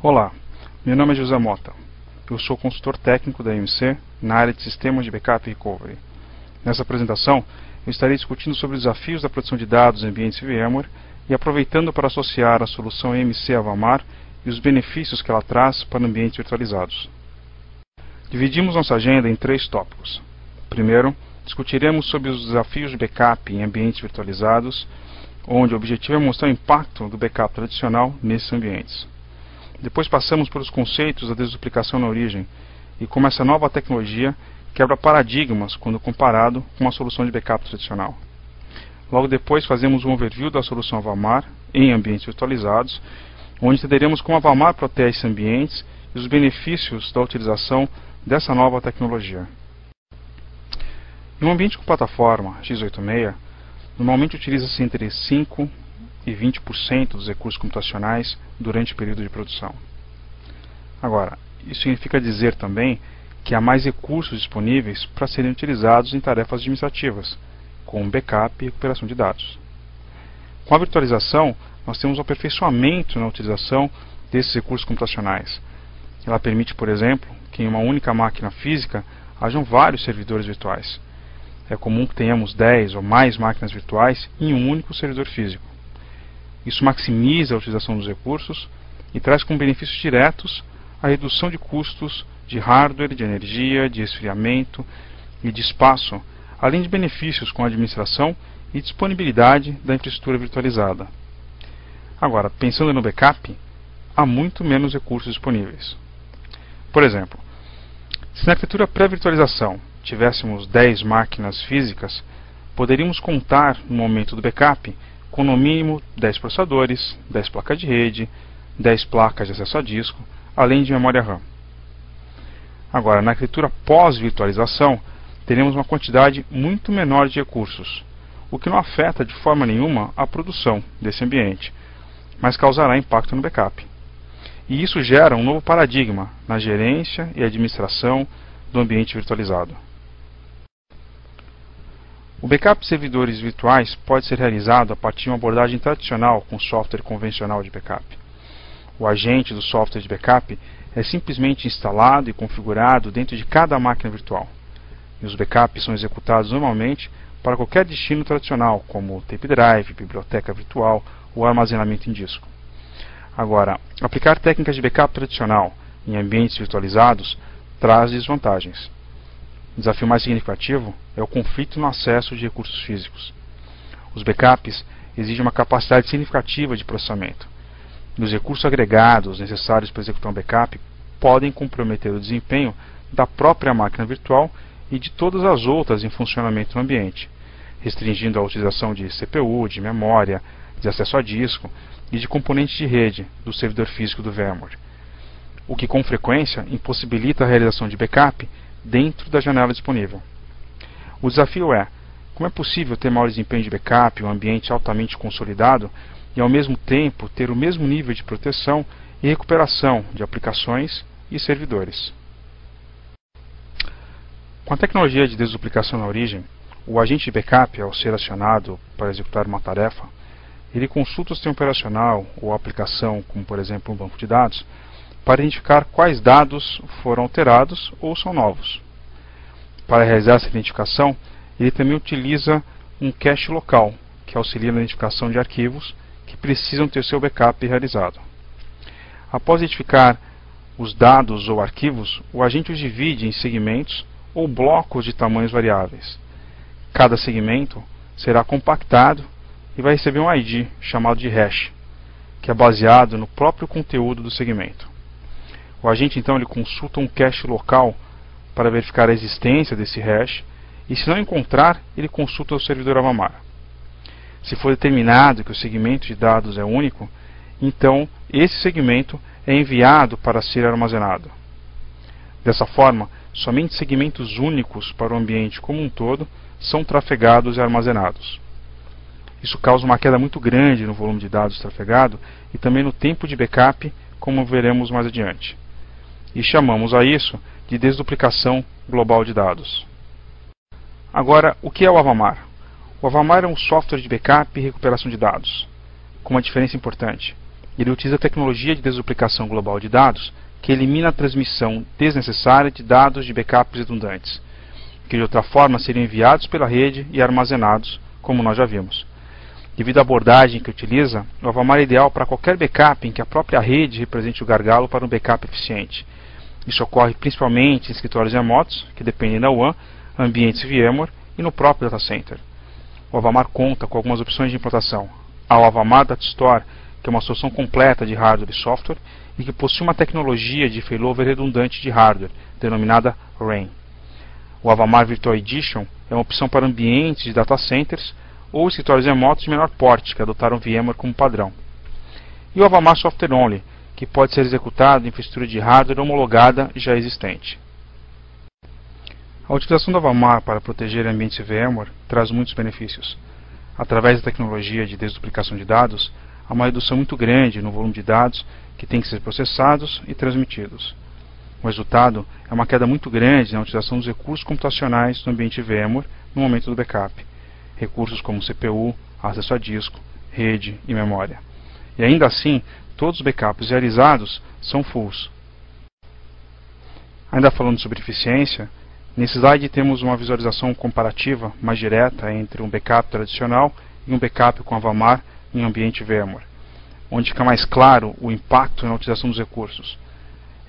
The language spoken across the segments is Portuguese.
Olá, meu nome é José Mota. Eu sou consultor técnico da EMC na área de sistemas de backup e recovery. Nessa apresentação, eu estarei discutindo sobre os desafios da produção de dados em ambientes VMware e aproveitando para associar a solução EMC Avamar e os benefícios que ela traz para ambientes virtualizados. Dividimos nossa agenda em 3 tópicos. Primeiro, discutiremos sobre os desafios de backup em ambientes virtualizados, onde o objetivo é mostrar o impacto do backup tradicional nesses ambientes. Depois passamos pelos conceitos da desduplicação na origem e como essa nova tecnologia quebra paradigmas quando comparado com uma solução de backup tradicional. Logo depois fazemos um overview da solução Avamar em ambientes virtualizados, onde entenderemos como a Avamar protege esses ambientes e os benefícios da utilização dessa nova tecnologia. Em um ambiente com plataforma x86, normalmente utiliza-se entre 5% e 20% dos recursos computacionais durante o período de produção. Agora, isso significa dizer também que há mais recursos disponíveis para serem utilizados em tarefas administrativas, como backup e recuperação de dados. Com a virtualização, nós temos um aperfeiçoamento na utilização desses recursos computacionais. Ela permite, por exemplo, que em uma única máquina física hajam vários servidores virtuais. É comum que tenhamos 10 ou mais máquinas virtuais em um único servidor físico. Isso maximiza a utilização dos recursos e traz como benefícios diretos a redução de custos de hardware, de energia, de esfriamento e de espaço, além de benefícios com a administração e disponibilidade da infraestrutura virtualizada. Agora, pensando no backup, há muito menos recursos disponíveis. Por exemplo, se na arquitetura pré-virtualização tivéssemos 10 máquinas físicas, poderíamos contar no momento do backup com no mínimo 10 processadores, 10 placas de rede, 10 placas de acesso a disco, além de memória RAM. Agora, na arquitetura pós-virtualização, teremos uma quantidade muito menor de recursos, o que não afeta de forma nenhuma a produção desse ambiente, mas causará impacto no backup. E isso gera um novo paradigma na gerência e administração do ambiente virtualizado. O backup de servidores virtuais pode ser realizado a partir de uma abordagem tradicional com software convencional de backup. O agente do software de backup é simplesmente instalado e configurado dentro de cada máquina virtual. E os backups são executados normalmente para qualquer destino tradicional, como tape drive, biblioteca virtual ou armazenamento em disco. Agora, aplicar técnicas de backup tradicional em ambientes virtualizados traz desvantagens. O desafio mais significativo é o conflito no acesso de recursos físicos. Os backups exigem uma capacidade significativa de processamento. E os recursos agregados necessários para executar um backup podem comprometer o desempenho da própria máquina virtual e de todas as outras em funcionamento no ambiente, restringindo a utilização de CPU, de memória, de acesso a disco e de componentes de rede do servidor físico do VMware, o que com frequência impossibilita a realização de backup dentro da janela disponível. O desafio é: como é possível ter maior desempenho de backup em um ambiente altamente consolidado e ao mesmo tempo ter o mesmo nível de proteção e recuperação de aplicações e servidores? Com a tecnologia de desduplicação na origem, o agente de backup, ao ser acionado para executar uma tarefa, ele consulta o sistema operacional ou a aplicação, como por exemplo um banco de dados, para identificar quais dados foram alterados ou são novos. Para realizar essa identificação, ele também utiliza um cache local, que auxilia na identificação de arquivos que precisam ter seu backup realizado. Após identificar os dados ou arquivos, o agente os divide em segmentos ou blocos de tamanhos variáveis. Cada segmento será compactado e vai receber um ID chamado de hash, que é baseado no próprio conteúdo do segmento. O agente então ele consulta um cache local para verificar a existência desse hash e, se não encontrar, ele consulta o servidor Avamar. Se for determinado que o segmento de dados é único, então esse segmento é enviado para ser armazenado. Dessa forma, somente segmentos únicos para o ambiente como um todo são trafegados e armazenados. Isso causa uma queda muito grande no volume de dados trafegado e também no tempo de backup, como veremos mais adiante. E chamamos a isso de desduplicação global de dados. Agora, o que é o Avamar? O Avamar é um software de backup e recuperação de dados, com uma diferença importante. Ele utiliza a tecnologia de desduplicação global de dados, que elimina a transmissão desnecessária de dados de backups redundantes, que de outra forma seriam enviados pela rede e armazenados, como nós já vimos. Devido à abordagem que utiliza, o Avamar é ideal para qualquer backup em que a própria rede represente o gargalo para um backup eficiente. Isso ocorre principalmente em escritórios remotos, que dependem da WAN, ambientes VMware e no próprio data center. O Avamar conta com algumas opções de implantação. Há o Avamar Data Store, que é uma solução completa de hardware e software e que possui uma tecnologia de failover redundante de hardware, denominada RAIN. O Avamar Virtual Edition é uma opção para ambientes de data centers ou escritórios remotos de menor porte, que adotaram VMware como padrão. E o Avamar Software Only, que pode ser executado em infraestrutura de hardware homologada já existente. A utilização do Avamar para proteger ambientes VMware traz muitos benefícios. Através da tecnologia de desduplicação de dados, há uma redução muito grande no volume de dados que tem que ser processados e transmitidos. O resultado é uma queda muito grande na utilização dos recursos computacionais do ambiente VMware no momento do backup. Recursos como CPU, acesso a disco, rede e memória. E ainda assim, todos os backups realizados são fulls. Ainda falando sobre eficiência, nesse slide temos uma visualização comparativa mais direta entre um backup tradicional e um backup com Avamar em ambiente VMware, onde fica mais claro o impacto na utilização dos recursos.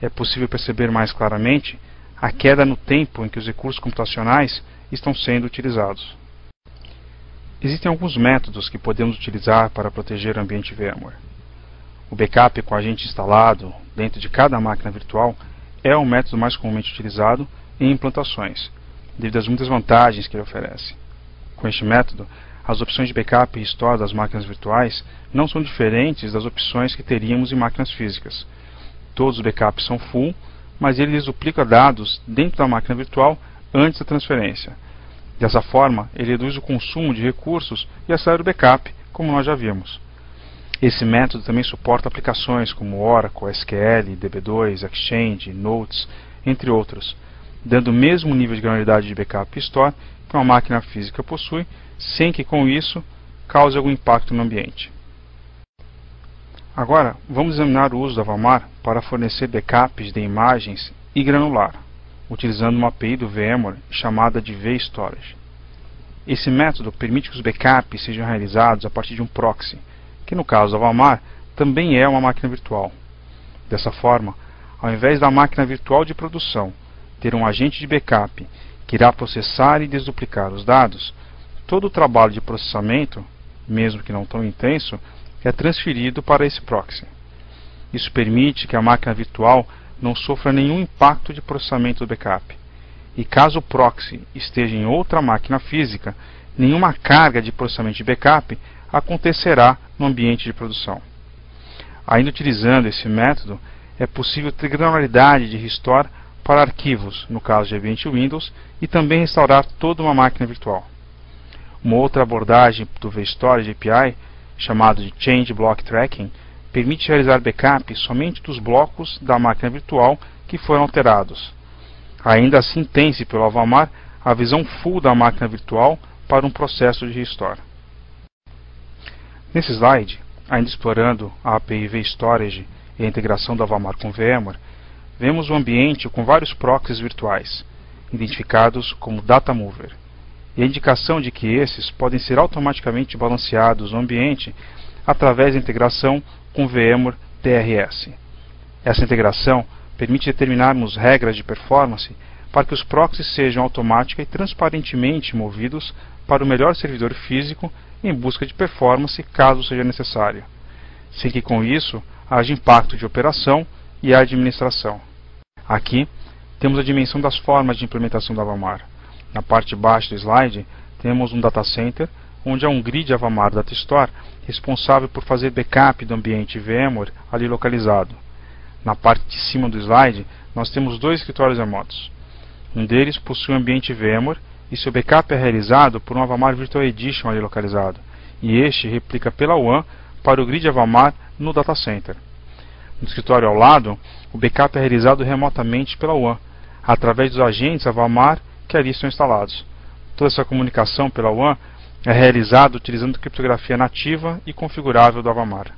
É possível perceber mais claramente a queda no tempo em que os recursos computacionais estão sendo utilizados. Existem alguns métodos que podemos utilizar para proteger o ambiente VMware. O backup com agente instalado dentro de cada máquina virtual é o método mais comumente utilizado em implantações, devido às muitas vantagens que ele oferece. Com este método, as opções de backup e restore das máquinas virtuais não são diferentes das opções que teríamos em máquinas físicas. Todos os backups são full, mas ele desduplica dados dentro da máquina virtual antes da transferência. Dessa forma, ele reduz o consumo de recursos e acelera o backup, como nós já vimos. Esse método também suporta aplicações como Oracle, SQL, DB2, Exchange, Notes, entre outros, dando o mesmo nível de granularidade de backup e store que uma máquina física possui, sem que com isso cause algum impacto no ambiente. Agora, vamos examinar o uso do Avamar para fornecer backups de imagens e granular, utilizando uma API do VMware chamada de vStorage. Esse método permite que os backups sejam realizados a partir de um proxy, que no caso do Avamar também é uma máquina virtual. Dessa forma, ao invés da máquina virtual de produção ter um agente de backup que irá processar e desduplicar os dados, todo o trabalho de processamento, mesmo que não tão intenso, é transferido para esse proxy. Isso permite que a máquina virtual não sofra nenhum impacto de processamento do backup. E caso o proxy esteja em outra máquina física, nenhuma carga de processamento de backup acontecerá no ambiente de produção. Ainda utilizando esse método, é possível ter granularidade de restore para arquivos, no caso de ambiente Windows, e também restaurar toda uma máquina virtual. Uma outra abordagem do vStorage API, chamado de Change Block Tracking, permite realizar backup somente dos blocos da máquina virtual que foram alterados. Ainda assim, tem-se pelo Avamar a visão full da máquina virtual para um processo de restore. Nesse slide, ainda explorando a API vStorage e a integração do Avamar com VMware, vemos um ambiente com vários proxies virtuais, identificados como Data Mover, e a indicação de que esses podem ser automaticamente balanceados no ambiente através da integração com VMware TRS. Essa integração permite determinarmos regras de performance para que os proxies sejam automática e transparentemente movidos para o melhor servidor físico em busca de performance caso seja necessário, sem que com isso haja impacto de operação e administração. Aqui temos a dimensão das formas de implementação da Avamar. Na parte de baixo do slide temos um data center onde há um grid Avamar Data Store responsável por fazer backup do ambiente VMware ali localizado. Na parte de cima do slide nós temos dois escritórios remotos. Um deles possui um ambiente VMware e seu backup é realizado por um Avamar Virtual Edition ali localizado, e este replica pela WAN para o grid Avamar no data center. No escritório ao lado, o backup é realizado remotamente pela WAN, através dos agentes Avamar que ali estão instalados. Toda essa comunicação pela WAN é realizada utilizando criptografia nativa e configurável do Avamar.